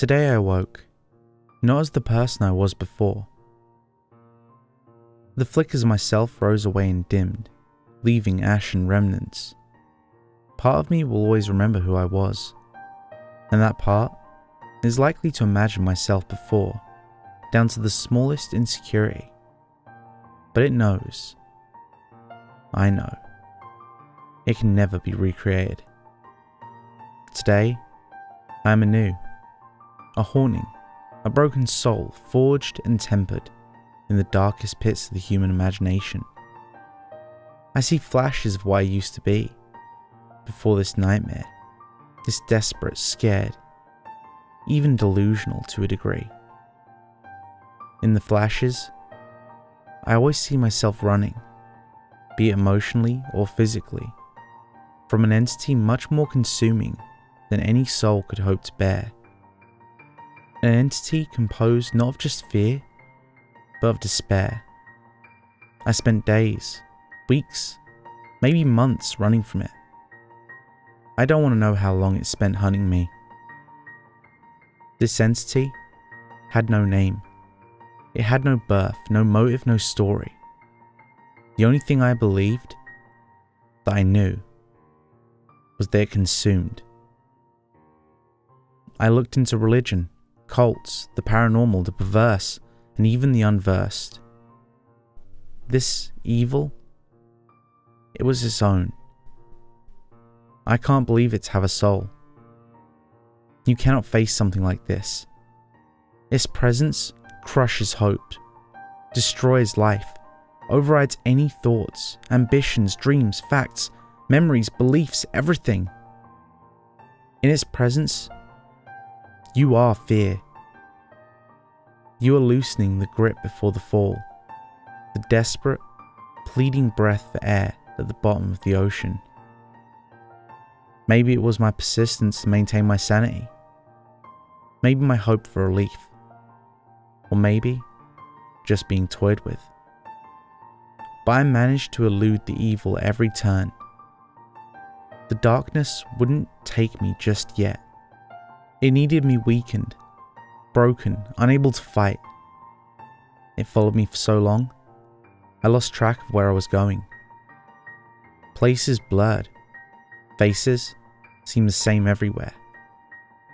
Today I woke, not as the person I was before. The flickers of myself rose away and dimmed, leaving ashen remnants. Part of me will always remember who I was, and that part is likely to imagine myself before, down to the smallest insecurity. But it knows. I know. It can never be recreated. Today, I am anew. A haunting, a broken soul forged and tempered in the darkest pits of the human imagination. I see flashes of what I used to be, before this nightmare, this desperate, scared, even delusional to a degree. In the flashes, I always see myself running, be it emotionally or physically, from an entity much more consuming than any soul could hope to bear. An entity composed not of just fear, but of despair. I spent days, weeks, maybe months running from it. I don't want to know how long it spent hunting me. This entity had no name. It had no birth, no motive, no story. The only thing I believed, that I knew, was that it consumed. I looked into religion, cults, the paranormal, the perverse, and even the unversed. This evil, it was its own. I can't believe it to have a soul. You cannot face something like this. Its presence crushes hope, destroys life, overrides any thoughts, ambitions, dreams, facts, memories, beliefs, everything. In its presence, you are fear. You are loosening the grip before the fall, the desperate, pleading breath for air at the bottom of the ocean. Maybe it was my persistence to maintain my sanity. Maybe my hope for relief. Or maybe just being toyed with. But I managed to elude the evil at every turn. The darkness wouldn't take me just yet. It needed me weakened, broken, unable to fight. It followed me for so long, I lost track of where I was going. Places blurred, faces seemed the same everywhere,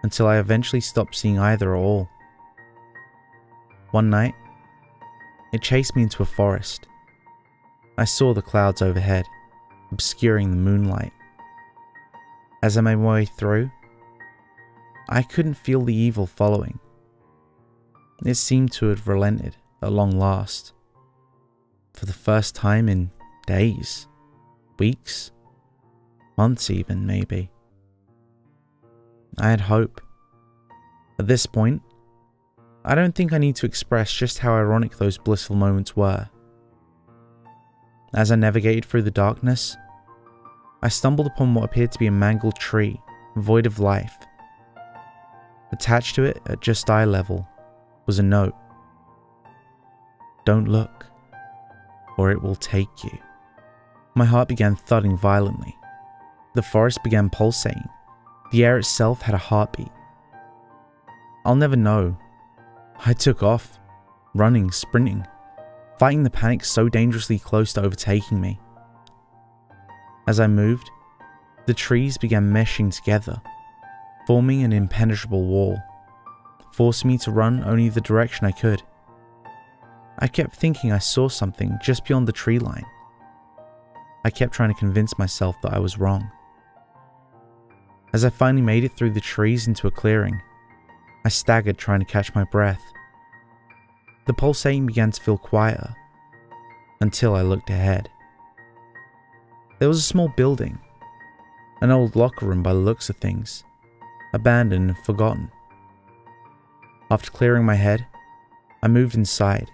until I eventually stopped seeing either at all. One night, it chased me into a forest. I saw the clouds overhead, obscuring the moonlight. As I made my way through, I couldn't feel the evil following. It seemed to have relented at long last. For the first time in days, weeks, months even, maybe. I had hope. At this point, I don't think I need to express just how ironic those blissful moments were. As I navigated through the darkness, I stumbled upon what appeared to be a mangled tree, void of life. Attached to it, at just eye level, was a note. "Don't look, or it will take you." My heart began thudding violently. The forest began pulsating. The air itself had a heartbeat. I'll never know. I took off, running, sprinting, fighting the panic so dangerously close to overtaking me. As I moved, the trees began meshing together, forming an impenetrable wall, forcing me to run only the direction I could. I kept thinking I saw something just beyond the tree line. I kept trying to convince myself that I was wrong. As I finally made it through the trees into a clearing, I staggered trying to catch my breath. The pulsating began to feel quieter, until I looked ahead. There was a small building, an old locker room by the looks of things, abandoned and forgotten. After clearing my head, I moved inside,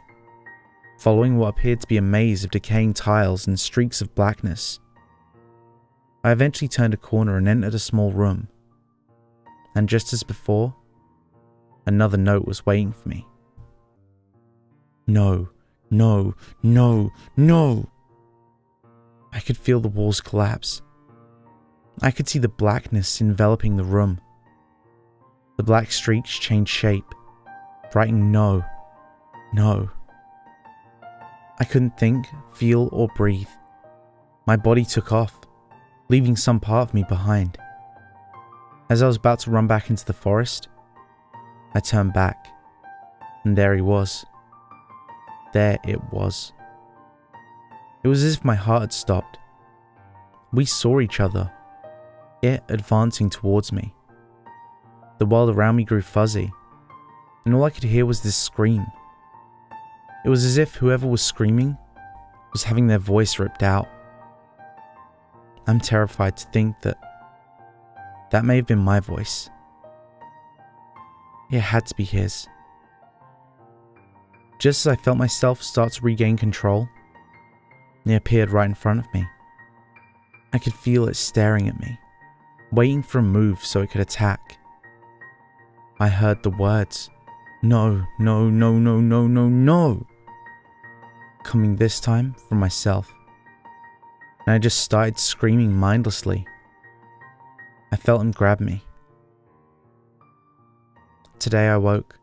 following what appeared to be a maze of decaying tiles and streaks of blackness. I eventually turned a corner and entered a small room, and just as before, another note was waiting for me. No, no, no, no! I could feel the walls collapse. I could see the blackness enveloping the room. The black streaks changed shape, writing no, no. I couldn't think, feel, or breathe. My body took off, leaving some part of me behind. As I was about to run back into the forest, I turned back, and there he was. There it was. It was as if my heart had stopped. We saw each other, it advancing towards me. The world around me grew fuzzy, and all I could hear was this scream. It was as if whoever was screaming was having their voice ripped out. I'm terrified to think that may have been my voice. It had to be his. Just as I felt myself start to regain control, it appeared right in front of me. I could feel it staring at me, waiting for a move so it could attack. I heard the words, "No, no, no, no, no, no, no," coming this time from myself, and I just started screaming mindlessly. I felt him grab me. Today I woke,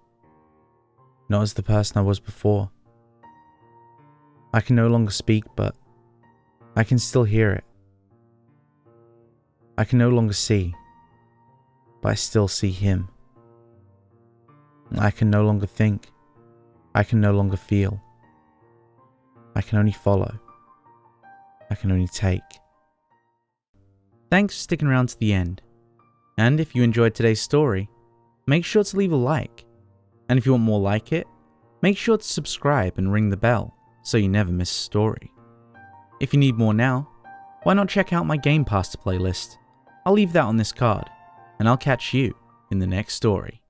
not as the person I was before. I can no longer speak, but I can still hear it. I can no longer see, but I still see him. I can no longer think. I can no longer feel. I can only follow. I can only take. Thanks for sticking around to the end. And if you enjoyed today's story, make sure to leave a like. And if you want more like it, make sure to subscribe and ring the bell so you never miss a story. If you need more now, why not check out my Gamepasta playlist? I'll leave that on this card, and I'll catch you in the next story.